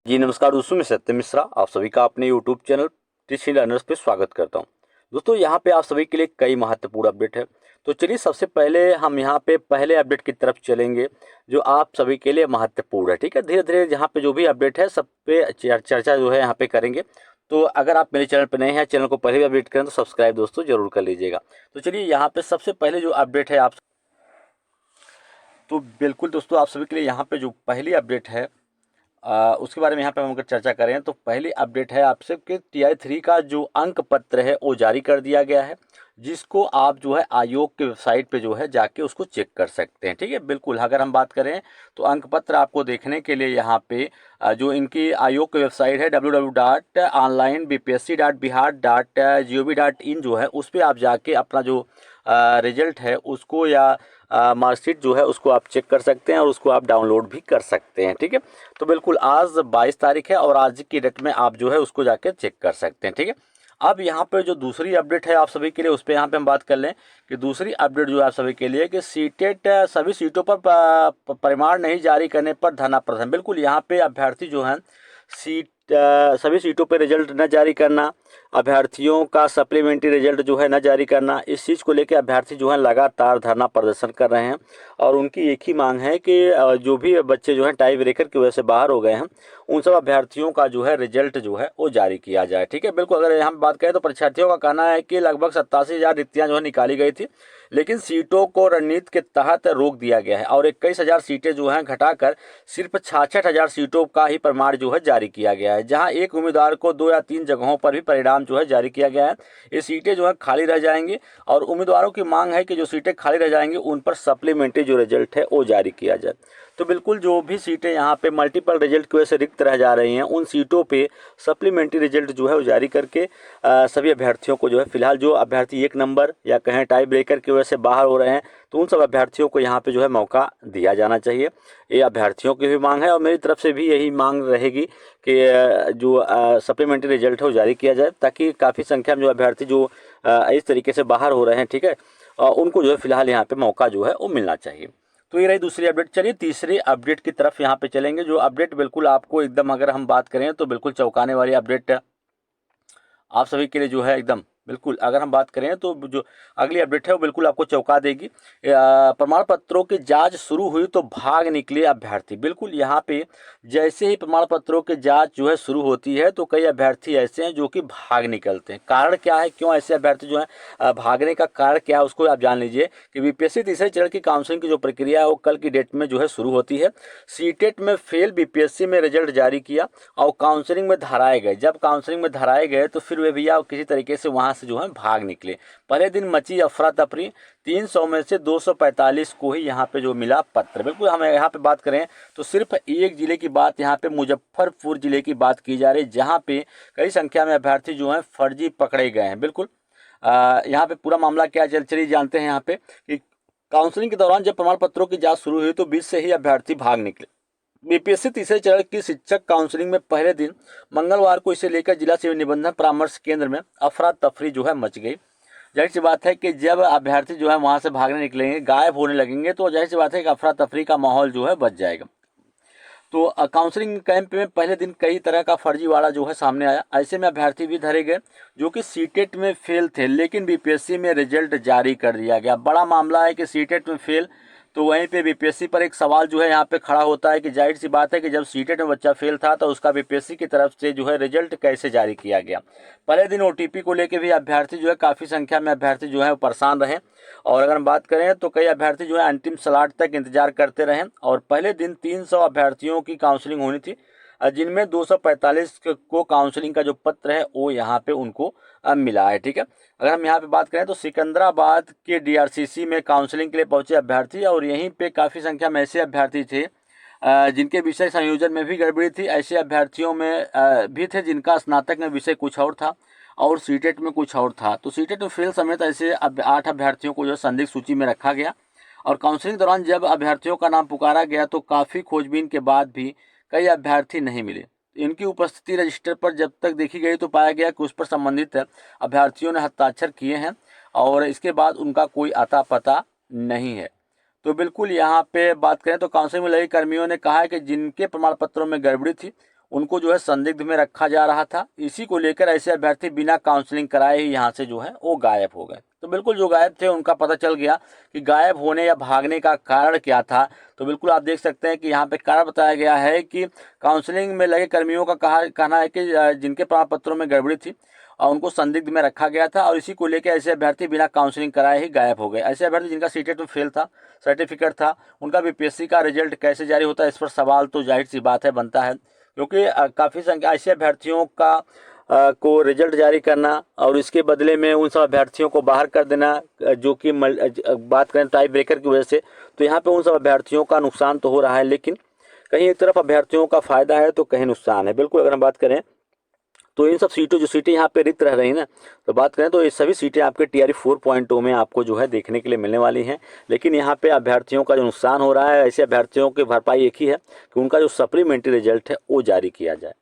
जी नमस्कार दोस्तों, मैं सत्य मिश्रा आप सभी का अपने यूट्यूब चैनल टीचिंग लर्नर्स पे स्वागत करता हूं। दोस्तों यहाँ पे आप सभी के लिए कई महत्वपूर्ण अपडेट है। तो चलिए सबसे पहले हम यहाँ पे पहले अपडेट की तरफ चलेंगे जो आप सभी के लिए महत्वपूर्ण है। ठीक है, धीरे धीरे यहाँ पे जो भी अपडेट है सब पे चर्चा जो है यहाँ पे करेंगे। तो अगर आप मेरे चैनल पर नए हैं, चैनल को पहले भी अपडेट करें तो सब्सक्राइब दोस्तों जरूर कर लीजिएगा। तो चलिए यहाँ पे सबसे पहले जो अपडेट है आप तो बिल्कुल दोस्तों आप सभी के लिए यहाँ पे जो पहली अपडेट है उसके बारे में यहाँ पे हम अगर चर्चा करें तो पहली अपडेट है आपसे कि TI-3 का जो अंक पत्र है वो जारी कर दिया गया है, जिसको आप जो है आयोग के वेबसाइट पे जो है जाके उसको चेक कर सकते हैं। ठीक है, बिल्कुल अगर हम बात करें तो अंक पत्र आपको देखने के लिए यहाँ पे जो इनकी आयोग की वेबसाइट है www.onlinebpsc.bihar.gov.in जो है उस पर आप जाके अपना जो रिजल्ट है उसको या मार्कशीट जो है उसको आप चेक कर सकते हैं और उसको आप डाउनलोड भी कर सकते हैं। ठीक है, तो बिल्कुल आज 22 तारीख है और आज की डेट में आप जो है उसको जाके चेक कर सकते हैं। ठीक है, अब यहाँ पे जो दूसरी अपडेट है आप सभी के लिए उस पर यहाँ पे हम बात कर लें कि दूसरी अपडेट जो है आप सभी के लिए कि सीटेट सभी सीटों पर परिमाण नहीं जारी करने पर धरना प्रदर्शन। बिल्कुल यहाँ पे अभ्यर्थी जो है सभी सीटों पर रिजल्ट न जारी करना, अभ्यर्थियों का सप्लीमेंट्री रिजल्ट जो है न जारी करना, इस चीज़ को लेकर अभ्यर्थी जो है लगातार धरना प्रदर्शन कर रहे हैं। और उनकी एक ही मांग है कि जो भी बच्चे जो हैं टाई ब्रेकर की वजह से बाहर हो गए हैं उन सब अभ्यर्थियों का जो है रिजल्ट जो है वो जारी किया जाए। ठीक है, बिल्कुल अगर हम बात करें तो परीक्षार्थियों का कहना है कि लगभग 87,000 रिक्तियाँ जो है निकाली गई थी, लेकिन सीटों को रणनीति के तहत रोक दिया गया है और 21,000 सीटें जो हैं घटाकर सिर्फ 66,000 सीटों का ही प्रमाण जो है जारी किया गया है, जहां एक उम्मीदवार को 2 या 3 जगहों पर भी परिणाम जो है जारी किया गया है। ये सीटें जो है खाली रह जाएंगी और उम्मीदवारों की मांग है कि जो सीटें खाली रह जाएंगी उन पर सप्लीमेंट्री जो रिजल्ट है वो जारी किया जाए। तो बिल्कुल जो भी सीटें यहाँ पे मल्टीपल रिजल्ट की वजह से रिक्त रह जा रही हैं उन सीटों पे सप्लीमेंट्री रिजल्ट जो है वो जारी करके सभी अभ्यर्थियों को जो है फिलहाल जो अभ्यर्थी 1 नंबर या कहें टाई ब्रेकर की वजह से बाहर हो रहे हैं तो उन सब अभ्यर्थियों को यहाँ पे जो है मौका दिया जाना चाहिए। ये अभ्यर्थियों की भी मांग है और मेरी तरफ से भी यही मांग रहेगी कि जो सप्लीमेंट्री रिजल्ट है वो जारी किया जाए ताकि काफ़ी संख्या में जो अभ्यर्थी जो इस तरीके से बाहर हो रहे हैं, ठीक है, उनको जो है फिलहाल यहाँ पे मौका जो है वो मिलना चाहिए। तो ये रही दूसरी अपडेट। चलिए तीसरी अपडेट की तरफ यहाँ पे चलेंगे। जो अपडेट बिल्कुल आपको एकदम अगर हम बात करें तो बिल्कुल चौंकाने वाली अपडेट आप सभी के लिए जो है एकदम बिल्कुल अगर हम बात करें तो जो अगली अपडेट है वो बिल्कुल आपको चौंका देगी। प्रमाण पत्रों की जांच शुरू हुई तो भाग निकले अभ्यर्थी। बिल्कुल यहाँ पे जैसे ही प्रमाण पत्रों की जांच जो है शुरू होती है तो कई अभ्यर्थी ऐसे हैं जो कि भाग निकलते हैं। कारण क्या है, क्यों ऐसे अभ्यर्थी जो है भागने का कारण क्या है उसको आप जान लीजिए कि बीपीएससी तीसरे चरण की काउंसलिंग की जो प्रक्रिया है वो कल की डेट में जो है शुरू होती है। सीटेट में फेल बीपीएससी में रिजल्ट जारी किया और काउंसलिंग में धराए गए। जब काउंसलिंग में धराए गए तो फिर वे भैया किसी तरीके से वहां से जो है भाग निकले। पहले दिन मची अफरा तफरी, 300 में से 245 को ही यहाँ पे जो मिला पत्र। बिल्कुल हम यहाँ पे बात करें तो सिर्फ एक जिले की बात यहाँ पे मुजफ्फरपुर जिले की बात की जा रही है, जहाँ पे कई संख्या में अभ्यर्थी जो हैं फर्जी पकड़े गए हैं। बिल्कुल यहाँ पे पूरा मामला क्या चलिए जानते हैं। यहाँ पे कि काउंसलिंग के दौरान जब प्रमाण पत्रों की जांच शुरू हुई तो 20 से ही अभ्यर्थी भाग निकले। बीपीएससी तीसरे चरण की शिक्षक काउंसलिंग में पहले दिन मंगलवार को इसे लेकर जिला सेवा निबंधन परामर्श केंद्र में अफरा तफरी जो है मच गई। जाहिर सी बात है कि जब अभ्यर्थी जो है वहां से भागने निकलेंगे, गायब होने लगेंगे, तो जाहिर सी बात है कि अफरा तफरी का माहौल जो है बच जाएगा। तो काउंसलिंग कैंप में पहले दिन कई तरह का फर्जीवाड़ा जो है सामने आया। ऐसे में अभ्यर्थी भी धरे गए जो कि सीटेट में फेल थे, लेकिन बीपीएससी में रिजल्ट जारी कर दिया गया। बड़ा मामला है कि सीटेट में फेल, तो वहीं पे बीपीएससी पर एक सवाल जो है यहाँ पे खड़ा होता है कि जाहिर सी बात है कि जब सीटेट में बच्चा फेल था तो उसका बीपीएससी की तरफ से जो है रिजल्ट कैसे जारी किया गया। पहले दिन ओटीपी को लेकर भी अभ्यर्थी जो है काफ़ी संख्या में अभ्यर्थी जो है परेशान रहे और अगर हम बात करें तो कई अभ्यर्थी जो है अंतिम स्लॉट तक इंतजार करते रहे और पहले दिन 300 अभ्यर्थियों की काउंसलिंग होनी थी, जिनमें 245 को काउंसलिंग का जो पत्र है वो यहाँ पे उनको मिला है। ठीक है, अगर हम यहाँ पे बात करें तो सिकंदराबाद के डीआरसीसी में काउंसलिंग के लिए पहुंचे अभ्यर्थी और यहीं पे काफ़ी संख्या में ऐसे अभ्यर्थी थे जिनके विषय संयोजन में भी गड़बड़ी थी। ऐसे अभ्यर्थियों में भी थे जिनका स्नातक में विषय कुछ और था और सीटेट में कुछ और था। तो सीटेट में फेल समेत ऐसे 8 अभ्यर्थियों को जो संदिग्ध सूची में रखा गया और काउंसलिंग दौरान जब अभ्यर्थियों का नाम पुकारा गया तो काफ़ी खोजबीन के बाद भी कई अभ्यर्थी नहीं मिले। इनकी उपस्थिति रजिस्टर पर जब तक देखी गई तो पाया गया कि उस पर संबंधित अभ्यर्थियों ने हस्ताक्षर किए हैं और इसके बाद उनका कोई अता पता नहीं है। तो बिल्कुल यहाँ पे बात करें तो काउंसलिंग में लगे कर्मियों ने कहा है कि जिनके प्रमाण पत्रों में गड़बड़ी थी उनको जो है संदिग्ध में रखा जा रहा था। इसी को लेकर ऐसे अभ्यर्थी बिना काउंसलिंग कराए ही यहाँ से जो है वो गायब हो गए। तो बिल्कुल जो गायब थे उनका पता चल गया कि गायब होने या भागने का कारण क्या था। तो बिल्कुल आप देख सकते हैं कि यहाँ पे कारण बताया गया है कि काउंसलिंग में लगे कर्मियों का कहना है कि जिनके प्रमाण पत्रों में गड़बड़ी थी और उनको संदिग्ध में रखा गया था, और इसी को लेकर ऐसे अभ्यर्थी बिना काउंसलिंग कराए ही गायब हो गए। ऐसे अभ्यर्थी जिनका सीटेट में फेल था, सर्टिफिकेट था, उनका बीपीएससी का रिजल्ट कैसे जारी होता है, इस पर सवाल तो जाहिर सी बात है बनता है, क्योंकि काफ़ी संख्या ऐसे अभ्यर्थियों का को रिजल्ट जारी करना और इसके बदले में उन सब अभ्यर्थियों को बाहर कर देना, जो कि बात करें टाई ब्रेकर की वजह से, तो यहाँ पे उन सब अभ्यर्थियों का नुकसान तो हो रहा है, लेकिन कहीं एक तरफ अभ्यर्थियों का फायदा है तो कहीं नुकसान है। बिल्कुल अगर हम बात करें तो इन सब सीटों, जो सीटें यहाँ पे रिक्त रह रही हैं ना, तो बात करें तो ये सभी सीटें आपके टीआरई 4.0 में आपको जो है देखने के लिए मिलने वाली हैं। लेकिन यहाँ पे अभ्यर्थियों का जो नुकसान हो रहा है, ऐसे अभ्यर्थियों की भरपाई एक ही है कि उनका जो सप्लीमेंट्री रिजल्ट है वो जारी किया जाए।